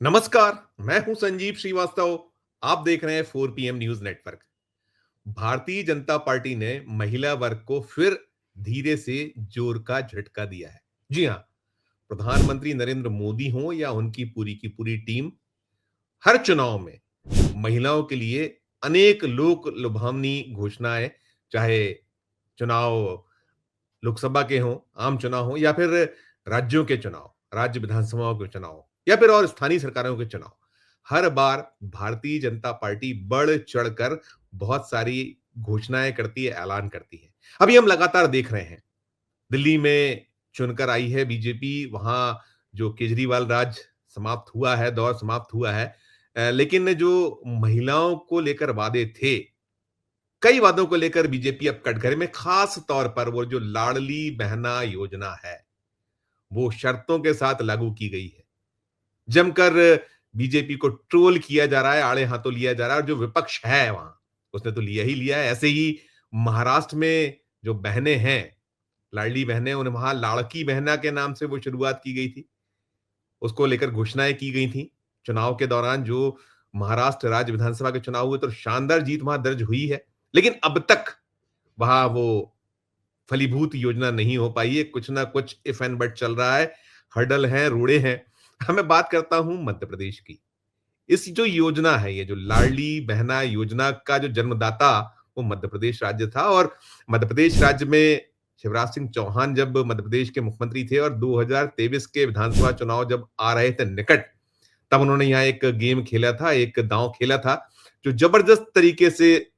नमस्कार। मैं हूं संजीव श्रीवास्तव। आप देख रहे हैं 4 PM news network. Bharatiya Janata party ने महिला वर्ग को फिर धीरे से जोर का झटका दिया है। जी हां, प्रधानमंत्री नरेंद्र मोदी हो या उनकी पूरी की पूरी टीम, हर चुनाव में महिलाओं के लिए अनेक लोक लुभावनी घोषणाएं, चाहे चुनाव लोकसभा के हों, आम चुनाव हों या फिर राज्यों के चुनाव, राज्य विधानसभाओं के चुनाव या फिर और स्थानीय सरकारों के चुनाव, हर बार भारतीय जनता पार्टी बढ़ चढ़कर बहुत सारी घोषणाएं करती है, ऐलान करती है। अभी हम लगातार देख रहे हैं, दिल्ली में चुनकर आई है बीजेपी, वहां जो केजरीवाल राज समाप्त हुआ है, दौर समाप्त हुआ है। लेकिन जो महिलाओं को लेकर वादे थे, कई वादों को लेकर बीजेपी अब कटघरे में, खास तौर पर वो जो लाडली बहना योजना है, वो शर्तों के साथ लागू की गई है। जमकर बीजेपी को ट्रोल किया जा रहा है, आड़े हाथों लिया जा रहा है, और जो विपक्ष है वहां, उसने तो लिया ही लिया है। ऐसे ही महाराष्ट्र में जो बहनें हैं, लाडली बहनें, उन्हें वहां लाड़की बहना के नाम से वो शुरुआत की गई थी। उसको लेकर घोषणाएं की गई थी। चुनाव के दौरान जो महाराष्ट्र राज्य विधानसभा के चुनाव हुए तो शानदार जीत वहां दर्ज हुई है। लेकिन अब तक वहां वो फलीभूत योजना नहीं हो पाई है। कुछ ना कुछ इफ एंड बट चल रहा है, हर्डल हैं, रोड़े हैं। मैं बात करता हूं मध्य प्रदेश की। इस जो योजना है, ये जो लाडली बहना योजना का जो जन्मदाता वो मध्य प्रदेश राज्य था, और मध्य प्रदेश राज्य में शिवराज सिंह चौहान जब मध्य प्रदेश के मुख्यमंत्री थे और 2023 के विधानसभा चुनाव जब आ रहे थे निकट, तब उन्होंने यहाँ एक गेम खेला था, एक दांव खेला था, जो जबरदस्त तरीके से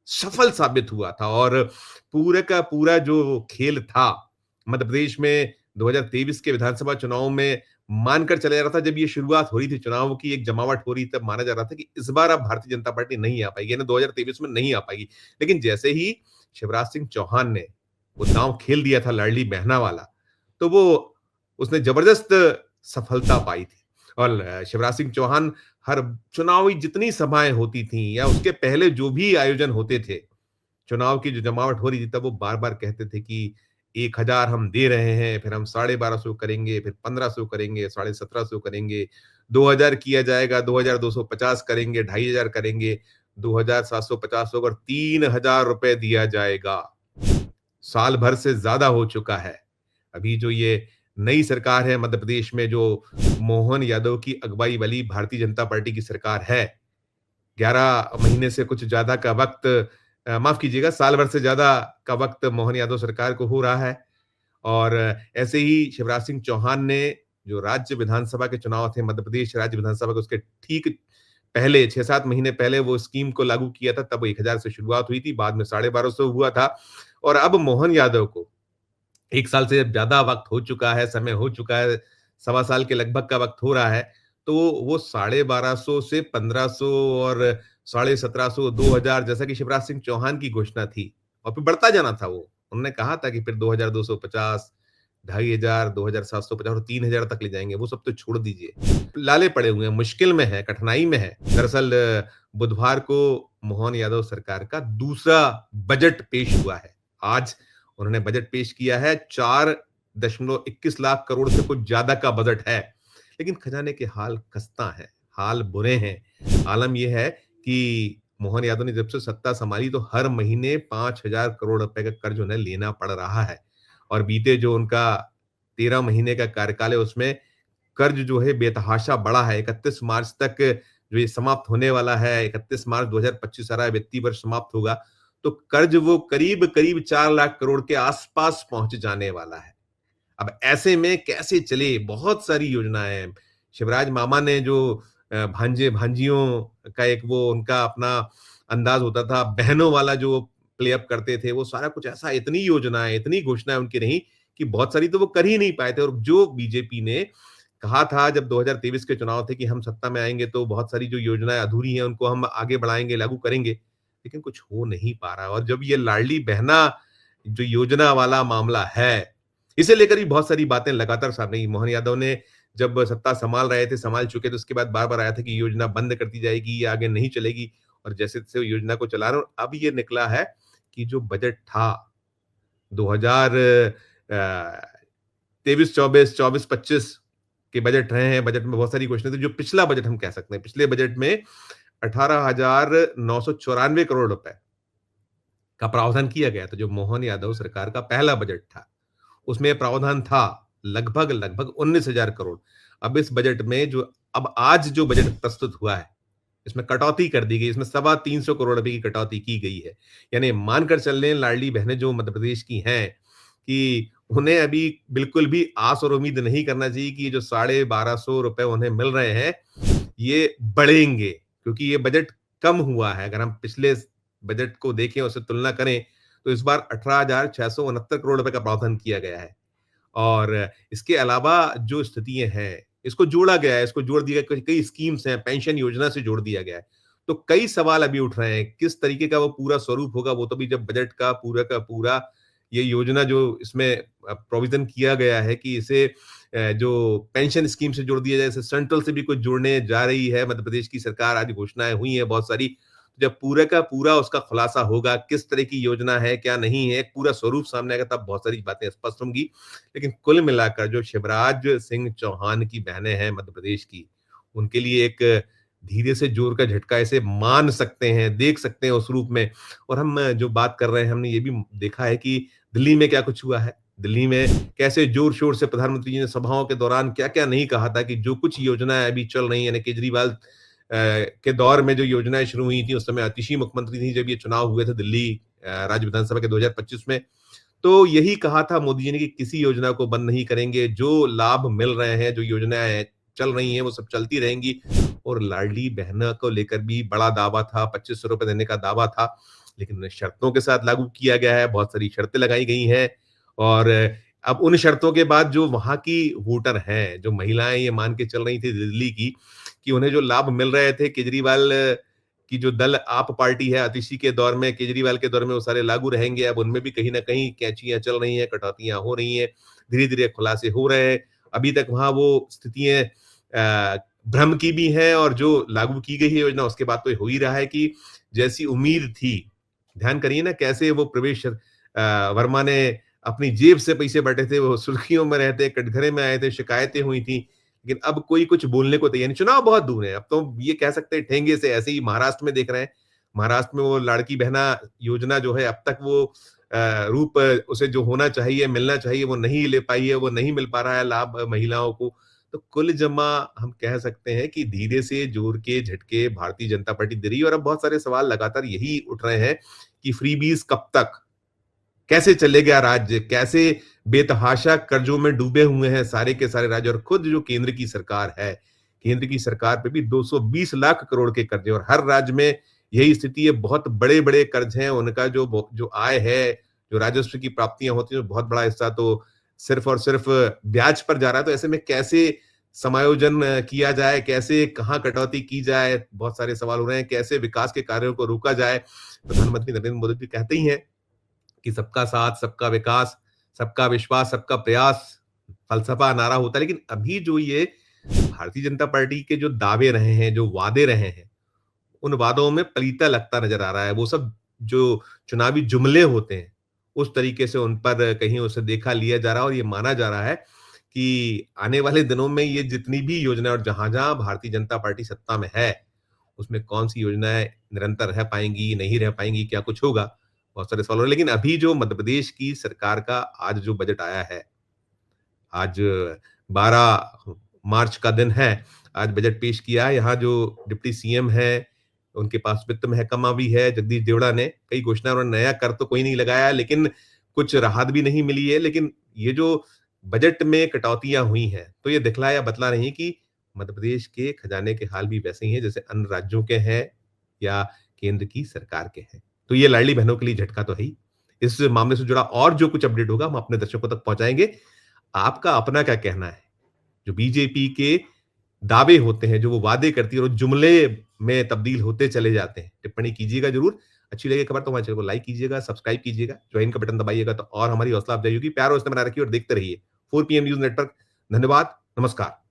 सफल साबित हुआ था। और पूरे का पूरा जो खेल था मध्य प्रदेश में 2023 के विधानसभा चुनाव में, मानकर चला जा रहा था, जब ये शुरुआत हो रही थी चुनाव की, एक जमावट हो रही, तब माना जा रहा था कि इस बार अब भारतीय जनता पार्टी नहीं आ पाएगी, यानी 2023 में नहीं आ पाएगी। लेकिन जैसे ही शिवराज सिंह चौहान ने वो दांव खेल दिया था लाडली बहना वाला, तो वो उसने जबरदस्त सफलता पाई थी। और शिवराज सिंह चौहान हर चुनावी जितनी सभाएं होती थी या उसके पहले जो भी आयोजन होते थे, चुनाव की जो जमावट हो रही थी, तब वो बार-बार कहते थे कि 1000 हम दे रहे हैं, फिर हम 1250 करेंगे, फिर 1500 करेंगे, 1750 करेंगे, 2000 किया जाएगा, 2250 करेंगे, 2500 करेंगे, 2750 होगा और 3000 रुपए दिया जाएगा। साल भर से ज्यादा हो चुका है। अभी जो ये नई सरकार है मध्य प्रदेश में, जो मोहन यादव की अगुवाई वाली भारतीय जनता पार्टी की सरकार है, 11 महीने से कुछ ज्यादा का वक्त, माफ कीजिएगा, साल भर से ज्यादा का वक्त मोहन यादव सरकार को हो रहा है। और ऐसे ही शिवराज सिंह चौहान ने जो राज्य विधानसभा के चुनाव थे, मध्य प्रदेश राज्य विधानसभा के, उसके ठीक पहले 6-7 महीने पहले वो स्कीम को लागू किया था। तब 1000 से शुरुआत हुई थी, बाद में 1250 हुआ था। और अब मोहन यादव को 1 साल से ज्यादा वक्त हो चुका है, समय हो चुका है, सवा साल के लगभग का वक्त हो रहा है। तो वो 1250 से 1500 और 1750, 2000, जैसा कि शिवराज सिंह चौहान की घोषणा थी, और फिर बढ़ता जाना था वो। उन्होंने कहा था कि फिर 2250, 2500, 2750 और 3000 तक ले जाएंगे। वो सब तो छोड़ दीजिए। लाले पड़े हुए हैं, मुश्किल में है, कठिनाई में है। दरअसल बुधवार को मोहन यादव सरकार का दूसरा बजट पेश हुआ है। आज उन्होंने बजट पेश किया है। 4.21 लाख करोड़ से कुछ ज्यादा का बजट है। लेकिन खजाने के हाल खस्ता है, हाल बुरे हैं। आलम यह है कि मोहन यादव ने जब से सत्ता संभाली तो हर महीने 5000 करोड़ रुपए का कर्ज उन्हें लेना पड़ रहा है। और बीते जो उनका 13 महीने का कार्यकाल है, उसमें कर्ज जो है बेतहाशा बढ़ा है। 31 मार्च तक जो ये समाप्त होने वाला है, 31 मार्च 2025 सारा वित्तीय वर्ष समाप्त होगा, तो कर्ज वो करीब करीब 4 लाख करोड़ के आसपास पहुंच जाने वाला है। अब ऐसे में कैसे चले? बहुत सारी योजनाएं हैं। शिवराज मामा ने जो भांजे भांजियों का एक वो उनका अपना अंदाज होता था, बहनों वाला जो प्ले अप करते थे, वो सारा कुछ ऐसा, इतनी योजनाएं, इतनी घोषणाएं उनकी रही कि बहुत सारी तो वो कर ही नहीं पाए थे। और जो बीजेपी ने कहा था जब 2023 के चुनाव थे कि हम सत्ता में आएंगे तो बहुत सारी जो योजनाएं अधूरी हैं उनको हम आगे बढ़ाएंगे, लागू करेंगे, लेकिन कुछ हो नहीं पा रहा। और जब ये लाडली बहना जो योजना वाला मामला है, इसे लेकर भी बहुत सारी बातें लगातार सामने आई। मोहन यादव ने जब सत्ता संभाल रहे थे, संभाल चुके थे, उसके बाद बार-बार आया था कि योजना बंद कर दी जाएगी, ये आगे नहीं चलेगी, और जैसे-तैसे योजना को चला रहे हैं। और अब ये निकला है कि जो बजट था 2000 23-24, 24-25, के बजट रहे हैं, बजट में बहुत सारी घोषणाएँ थी, जो पिछला बजट हम कह सकते हैं। पिछले बजट में 18,994 करोड़ रुपए का प्रावधान किया गया था, जो मोहन यादव सरकार का पहला बजट था। उसमें प्रावधान था लगभग 19,000 करोड़। अब इस बजट में जो अब आज जो बजट प्रस्तुत हुआ है, इसमें कटौती कर दी गई, इसमें सवा 300 करोड़ रुपए की कटौती की गई है। यानी मानकर चल लें लाडली बहनें जो मध्य प्रदेश की हैं, कि उन्हें अभी बिल्कुल भी आस और उम्मीद नहीं करना चाहिए कि ये जो साढ़े 1200 रुपए उन्हें मिल रहे हैं, ये बढ़ेंगे, क्योंकि ये बजट कम हुआ है। अगर हम पिछले बजट को देखें, उससे तुलना करें, तो इस बार 18,669 करोड़ रुपए का प्रावधान किया गया है। और इसके अलावा जो स्थितियाँ हैं, इसको जोड़ा गया है, इसको जोड़ दिया कई कई स्कीम्स हैं, पेंशन योजना से जोड़ दिया गया है। तो कई सवाल अभी उठ रहे हैं, किस तरीके का वो पूरा स्वरूप होगा, वो तो अभी जब बजट का पूरा ये योजना जो इसमें प्रोविज़न किया गया है कि इसे जो पेंशन स्कीम से जोड़ दिया जाए, इसे सेंट्रल से भी कुछ जोड़ने जा रही है मध्य प्रदेश की सरकार, आज घोषणाएँ हुई हैं बहुत सारी। जब पूरे का पूरा उसका खुलासा होगा, किस तरह की योजना है, क्या नहीं है, एक पूरा स्वरूप सामने आएगा, तब बहुत सारी बातें स्पष्ट होंगी। लेकिन कुल मिलाकर जो शिवराज सिंह चौहान की बहनें हैं मध्य प्रदेश की, उनके लिए एक धीरे से जोर का झटका इसे मान सकते हैं, देख सकते हैं उस रूप में। और हम जो बात कर रहे हैं, हमने ये भी देखा है कि दिल्ली में क्या कुछ हुआ है। दिल्ली में कैसे जोर-शोर से प्रधानमंत्री जी ने सभाओं के दौरान क्या-क्या नहीं कहा था कि जो कुछ योजनाएँ अभी चल रही हैं, यानी केजरीवाल के दौर में जो योजनाएँ शुरू हुई थी, उस समय आतिशी मुख्यमंत्री थी जब ये चुनाव हुए थे दिल्ली राज्य विधानसभा के 2025 में। तो यही कहा था मोदी जी ने कि किसी योजना को बंद नहीं करेंगे, जो लाभ मिल रहे हैं, जो योजनाएँ चल रही हैं, वो सब चलती रहेंगी। और लाडली बहना को लेकर भी बड़ा दावा था, ₹2500 देने का दावा था, लेकिन शर्तों के साथ लागू किया गया है, बहुत सारी शर्तें लगाई गई हैं। और अब उन शर्तों के बाद जो वहाँ की वोटर हैं, जो महिलाएँ ये मान के चल रही थी दिल्ली की, कि उन्हें जो लाभ मिल रहे थे केजरीवाल की जो दल आप पार्टी है, आतिशी के दौर में, केजरीवाल के दौर में वो सारे लागू रहेंगे। अब उनमें भी कहीं न कहीं कैंचियाँ चल रही हैं, कटौतियाँ हो रही हैं, धीरे-धीरे खुलासे हो रहे हैं। अभी तक वहाँ वो स्थितियाँ भ्रम की भी हैं, और जो लागू की गई है योजना, उसके बाद तो ये हो ही रहा है कि जैसी उम्मीद थी, ध्यान करिए ना कैसे वो प्रवेश वर्मा ने अपनी जेब से पैसे बाँटे थे, वो सुर्खियों में रहते, कटघरे में आए थे, शिकायतें हुई थी। लेकिन अब कोई कुछ बोलने को तैयार नहीं, चुनाव बहुत दूर है, अब तो ये कह सकते हैं ठेंगे से। ऐसे ही महाराष्ट्र में देख रहे हैं, महाराष्ट्र में वो लाड़की बहना योजना जो है, अब तक वो रूप उसे जो होना चाहिए, मिलना चाहिए, वो नहीं ले पाई है, वो नहीं मिल पा रहा है लाभ महिलाओं को। तो कुल जमा हम कह सकते हैं कि धीरे से जोर के झटके भारतीय जनता पार्टी दे रही है। और अब बहुत सारे सवाल लगातार यही उठ रहे हैं कि फ्रीबीज़ कब तक? कैसे चलेगा राज्य? कैसे बेतहाशा कर्जों में डूबे हुए हैं सारे के सारे राज्य, और खुद जो केंद्र की सरकार है, केंद्र की सरकार पे भी 220 लाख करोड़ के कर्जे, और हर राज्य में यही स्थिति है। बहुत बड़े-बड़े कर्ज हैं, उनका जो आय है, जो राजस्व की प्राप्तियाँ होती हैं, बहुत बड़ा हिस्सा तो सिर्फ़ और सिर्फ़ ब्याज पर जा रहा है। तो ऐसे में कैसे समायोजन किया जाए? कैसे कहाँ कटौती की जाए? बहुत सारे सवाल हो रहे हैं। कैसे विकास के कार्यों को रोका जाए? प्रधानमंत्री नरेंद्र मोदी जी कहते ही हैं कि सबका साथ, सबका विकास, सबका विश्वास, सबका प्रयास फ़लसफ़ा नारा होता है। लेकिन अभी जो ये भारतीय जनता पार्टी के जो दावे रहे हैं, जो वादे रहे हैं, उन वादों में पलीता लगता नज़र आ रहा है। वो सब जो चुनावी जुमले होते हैं, उस तरीके से उन पर कहीं उसे देखा लिया जा रहा है, और ये माना जा रहा है कि आने वाले दिनों में ये जितनी भी योजना, और जहाँ-जहाँ भारतीय जनता पार्टी सत्ता में है, उसमें कौन-सी योजनाएँ निरंतर रह पाएँगी, नहीं रह पाएँगी, क्या कुछ होगा? बहुत सारे सवाल हो रहे हैं। लेकिन अभी जो मध्य प्रदेश की सरकार का आज जो बजट आया है, आज 12 मार्च का दिन है, आज बजट पेश किया है। यहाँ जो डिप्टी सीएम हैं, उनके पास वित्त महकमा भी है, जगदीश देवड़ा ने कई घोषणा, उन्होंने नया कर तो कोई नहीं लगाया, लेकिन कुछ राहत भी नहीं मिली है। लेकिन ये जो बजट में कटौतियाँ हुई हैं, तो ये दिखला या बतला रही कि मध्य प्रदेश के खजाने के हाल भी वैसे ही हैं जैसे अन्य राज्यों के हैं या केंद्र की सरकार के हैं। तो ये लाडली बहनों के लिए झटका तो है ही। इस मामले से जुड़ा और जो कुछ अपडेट होगा, हम अपने दर्शकों तक पहुँचाएँगे। आपका अपना क्या कहना है? जो बीजेपी के दावे होते हैं, जो वो वादे करती है और जुमले में तब्दील होते चले जाते हैं, टिप्पणी कीजिएगा ज़रूर। अच्छी लगे खबर तो हमारे चैनल को लाइक कीजिएगा, सब्सक्राइब कीजिएगा, ज्वाइन का बटन दबाइएगा तो और हमारी हौसला अफ़ज़ाई होगी। प्यार और स्नेह बनाए रखिए और देखते रहिए 4 पीएम न्यूज़ नेटवर्क। धन्यवाद, नमस्कार।